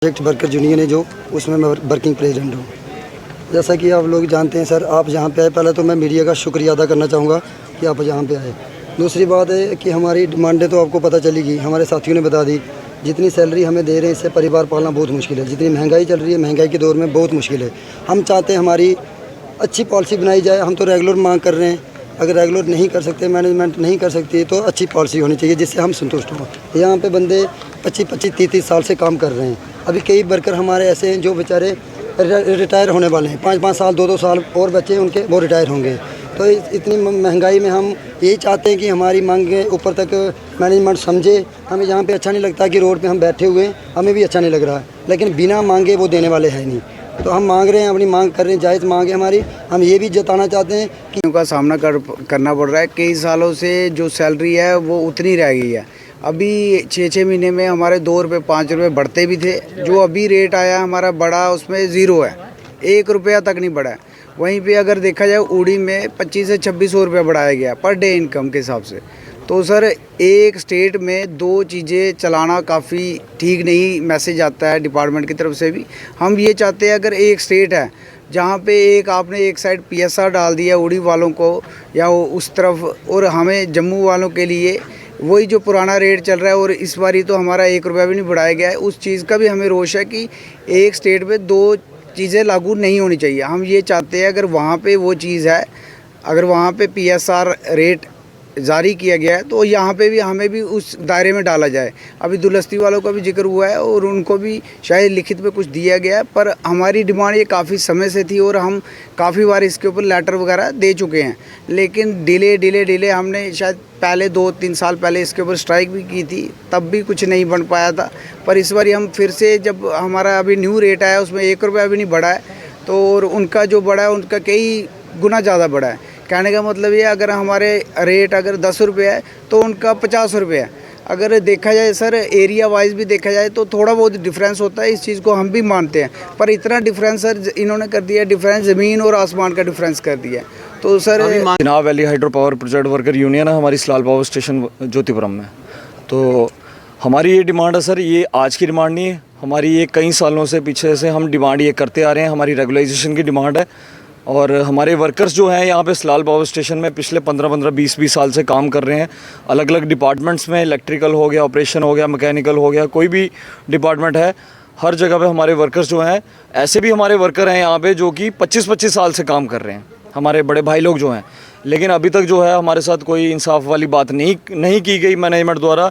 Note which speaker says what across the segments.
Speaker 1: Project worker union है जो, उसमें मैं वर्किंग प्रेसिडेंट हूँ। जैसा कि आप लोग जानते हैं सर, आप यहाँ पे आए, पहले तो मैं मीडिया का शुक्रिया अदा करना चाहूँगा कि आप यहाँ पे आए। दूसरी बात है कि हमारी डिमांडें तो आपको पता चलेगी, हमारे साथियों ने बता दी। जितनी सैलरी हमें दे रहे हैं इससे परिवार पालना बहुत मुश्किल है। जितनी महंगाई चल रही है, महंगाई के दौर में बहुत मुश्किल है। हम चाहते हैं हमारी अच्छी पॉलिसी बनाई जाए। हम तो रेगुलर मांग कर रहे हैं, अगर रेगुलर नहीं कर सकते, मैनेजमेंट नहीं कर सकती, तो अच्छी पॉलिसी होनी चाहिए जिससे हम संतुष्ट हों। यहाँ पे बंदे 25-25, 30-30 साल से काम कर रहे हैं। अभी कई वर्कर हमारे ऐसे हैं जो बेचारे रिटायर होने वाले हैं, 5-5 साल, 2-2 साल और बच्चे उनके, वो रिटायर होंगे। तो इतनी महंगाई में हम यही चाहते हैं कि हमारी मांगें ऊपर तक मैनेजमेंट समझे। हमें यहाँ पे अच्छा नहीं लगता कि रोड पे हम बैठे हुए हैं, हमें भी अच्छा नहीं लग रहा है, लेकिन बिना मांगे वो देने वाले हैं नहीं। तो हम मांग रहे हैं, अपनी मांग कर रहे हैं, जायज़ मांग है हमारी। हम ये भी जताना चाहते हैं कि
Speaker 2: का सामना करना पड़ रहा है। कई सालों से जो सैलरी है वो उतनी रह गई है। अभी 6-6 महीने में हमारे 2 रुपये 5 रुपये बढ़ते भी थे। जो अभी रेट आया हमारा बढ़ा, उसमें 0 है, 1 रुपया तक नहीं बढ़ा है। वहीं पे अगर देखा जाए उड़ी में 25 से 2600 रुपया बढ़ाया गया पर डे इनकम के हिसाब से। तो सर, एक स्टेट में 2 चीज़ें चलाना काफ़ी ठीक नहीं मैसेज आता है डिपार्टमेंट की तरफ से भी। हम ये चाहते हैं, अगर एक स्टेट है जहाँ पे आपने एक साइड PSR डाल दिया उड़ी वालों को या उस तरफ, और हमें जम्मू वालों के लिए वही जो पुराना रेट चल रहा है, और इस बारी तो हमारा 1 रुपया भी नहीं बढ़ाया गया है। उस चीज़ का भी हमें रोष है कि एक स्टेट पे 2 चीज़ें लागू नहीं होनी चाहिए। हम ये चाहते हैं, अगर वहाँ पे वो चीज़ है, अगर वहाँ पे PSR रेट जारी किया गया है तो यहाँ पे भी हमें भी उस दायरे में डाला जाए। अभी दुलस्ती वालों का भी जिक्र हुआ है और उनको भी शायद लिखित में कुछ दिया गया है, पर हमारी डिमांड ये काफ़ी समय से थी और हम काफ़ी बार इसके ऊपर लेटर वगैरह दे चुके हैं, लेकिन डिले हमने शायद पहले 2-3 साल पहले इसके ऊपर स्ट्राइक भी की थी, तब भी कुछ नहीं बन पाया था। पर इस बार हम फिर से, जब हमारा अभी न्यू रेट आया उसमें 1 रुपया भी नहीं बढ़ा है, तो और उनका जो बढ़ा है उनका कई गुना ज़्यादा बढ़ा है। कहने का मतलब ये, अगर हमारे रेट अगर 10 रुपये है तो उनका 50 रुपये है। अगर देखा जाए सर, एरिया वाइज भी देखा जाए तो थोड़ा बहुत डिफरेंस होता है, इस चीज़ को हम भी मानते हैं, पर इतना डिफरेंस सर इन्होंने कर दिया, डिफरेंस ज़मीन और आसमान का डिफरेंस कर दिया। तो sir,
Speaker 3: Chenab valley hydro power project worker union है हमारी सलाल पावर स्टेशन ज्योतिपुरम में। तो हमारी ये डिमांड है सर, ये आज की डिमांड नहीं है, हमारी ये कई सालों से पीछे से हम डिमांड ये करते आ रहे हैं। हमारी रेगुलाइजेशन की डिमांड है, और हमारे वर्कर्स जो हैं यहाँ पे सलाल पावर स्टेशन में पिछले 15-15, 20-20 साल से काम कर रहे हैं। अलग अलग डिपार्टमेंट्स में, इलेक्ट्रिकल हो गया, ऑपरेशन हो गया, मैकेनिकल हो गया, कोई भी डिपार्टमेंट है, हर जगह पे हमारे वर्कर्स जो हैं, ऐसे भी हमारे वर्कर हैं यहाँ पे जो कि 25-25 साल से काम कर रहे हैं, हमारे बड़े भाई लोग जो हैं। लेकिन अभी तक जो है हमारे साथ कोई इंसाफ वाली बात नहीं की गई मैनेजमेंट द्वारा।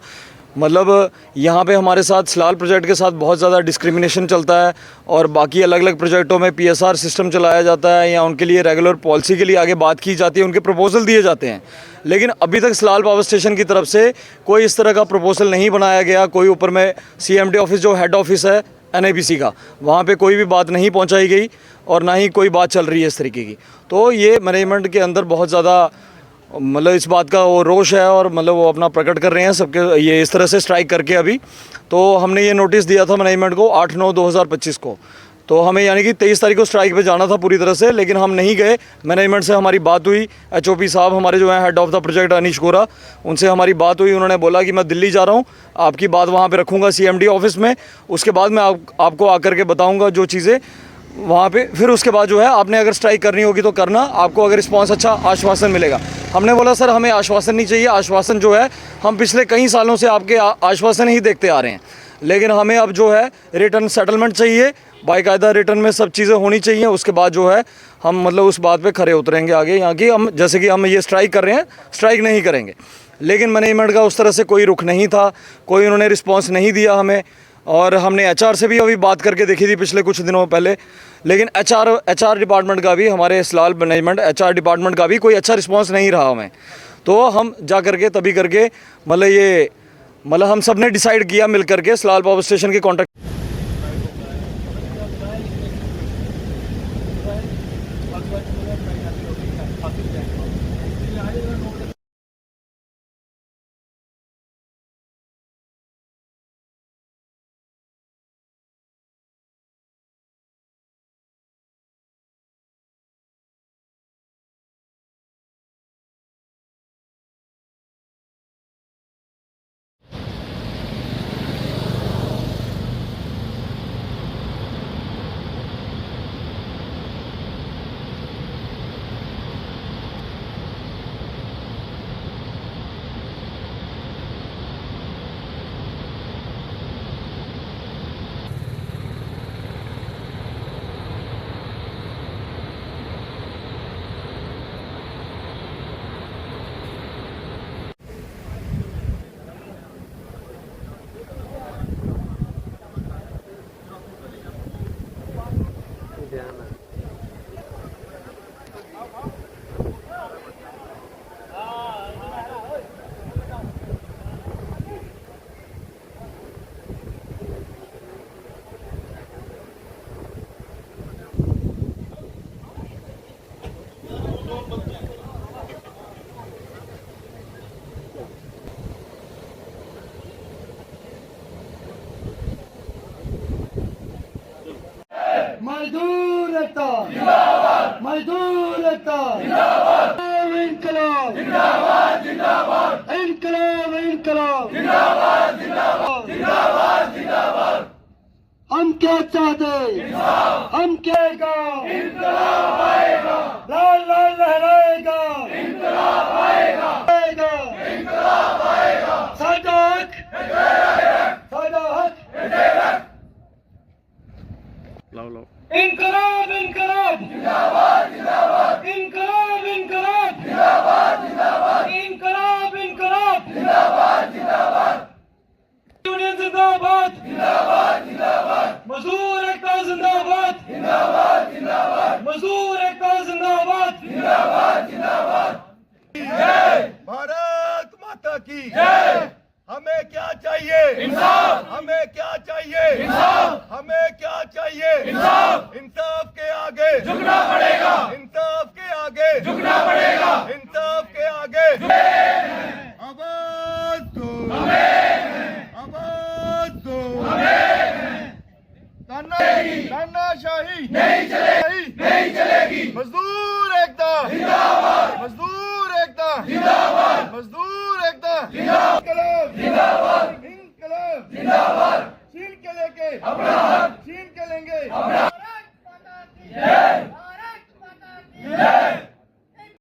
Speaker 3: मतलब यहाँ पे हमारे साथ सलाल प्रोजेक्ट के साथ बहुत ज़्यादा डिस्क्रिमिनेशन चलता है, और बाकी अलग अलग प्रोजेक्टों में PSR सिस्टम चलाया जाता है, या उनके लिए रेगुलर पॉलिसी के लिए आगे बात की जाती है, उनके प्रपोजल दिए जाते हैं। लेकिन अभी तक सलाल पावर स्टेशन की तरफ से कोई इस तरह का प्रपोजल नहीं बनाया गया। कोई ऊपर में CMD ऑफिस, जो हेड ऑफिस है NIPC का, वहाँ पे कोई भी बात नहीं पहुँचाई गई, और ना ही कोई बात चल रही है इस तरीके की। तो ये मैनेजमेंट के अंदर बहुत ज़्यादा मतलब इस बात का वो रोष है, और मतलब वो अपना प्रकट कर रहे हैं सबके, ये इस तरह से स्ट्राइक करके। अभी तो हमने ये नोटिस दिया था मैनेजमेंट को 8/9/2025 को, तो हमें यानी कि 23 तारीख को स्ट्राइक पे जाना था पूरी तरह से, लेकिन हम नहीं गए। मैनेजमेंट से हमारी बात हुई, HOP साहब हमारे जो हैं, head of the project Anish गोरा, उनसे हमारी बात हुई। उन्होंने बोला कि मैं दिल्ली जा रहा हूँ, आपकी बात वहाँ पर रखूँगा CMD ऑफिस में, उसके बाद मैं आपको आकर के बताऊँगा जो चीज़ें वहाँ पे। फिर उसके बाद जो है, आपने अगर स्ट्राइक करनी होगी तो करना, आपको अगर रिस्पांस अच्छा आश्वासन मिलेगा। हमने बोला सर, हमें आश्वासन नहीं चाहिए, आश्वासन जो है हम पिछले कई सालों से आपके आश्वासन ही देखते आ रहे हैं, लेकिन हमें अब जो है रिटर्न सेटलमेंट चाहिए, बाकायदा रिटर्न में सब चीज़ें होनी चाहिए। उसके बाद जो है हम मतलब उस बात पे खरे उतरेंगे आगे। यहाँ की हम, जैसे कि हम ये स्ट्राइक कर रहे हैं, स्ट्राइक नहीं करेंगे, लेकिन मैनेजमेंट का उस तरह से कोई रुख नहीं था, कोई उन्होंने रिस्पॉन्स नहीं दिया हमें। और हमने HR से भी अभी बात करके देखी थी पिछले कुछ दिनों पहले, लेकिन HR डिपार्टमेंट का भी, हमारे सलाल मैनेजमेंट HR डिपार्टमेंट का भी कोई अच्छा रिस्पांस नहीं रहा हमें। तो हम जा करके तभी करके मतलब हम सब ने डिसाइड किया मिल करके सलाल पावर स्टेशन के कॉन्ट्रैक्ट
Speaker 1: मजदूर एकता जिंदाबाद, मजदूर एकता जिंदाबाद, इनकलाब जिंदाबाद, जिंदाबाद, इनकलाब इनकलाब जिंदाबाद, जिंदाबाद, जिंदाबाद, जिंदाबाद। हम क्या चाहते, हम क्या इनकलाब आएगा, लाल लाल लहराएगा, इनकलाब आएगा, इनकलाब आएगा, साडा हक, साडा हक, इनकलाब इनकलाब जिंदाबाद, जिंदाबाद, इनकलाब इनकलाब जिंदाबाद, जिंदाबाद, इनकलाब इनकलाब जिंदाबाद, जिंदाबाद, यूनियन जिंदाबाद, जिंदाबाद, जिंदाबाद, मजदूर एकता जिंदाबाद, जिंदाबाद, जिंदाबाद, मजदूर एकता जिंदाबाद, जिंदाबाद, जिंदाबाद। जय
Speaker 4: भारत माता की जय। हमें क्या चाहिए, इंसाफ। हमें क्या चाहिए, इंसाफ। हमें क्या चाहिए, इंसाफ। इंसाफ के आगे झुकना पड़ेगा, इंसाफ के आगे झुकना पड़ेगा, इंसाफ के आगे आवाज दो, आवाज दो, तानाशाही नहीं चलेगी, नहीं चलेगी। मजदूर एकता जिंदाबाद, मजदूर एकता जिंदाबाद, मजदूर एकता जिंदाबाद, जिंदाबाद, इनकलाब जिंदाबाद। छीन के लेंगे अपना हक, छीन के लेंगे अपना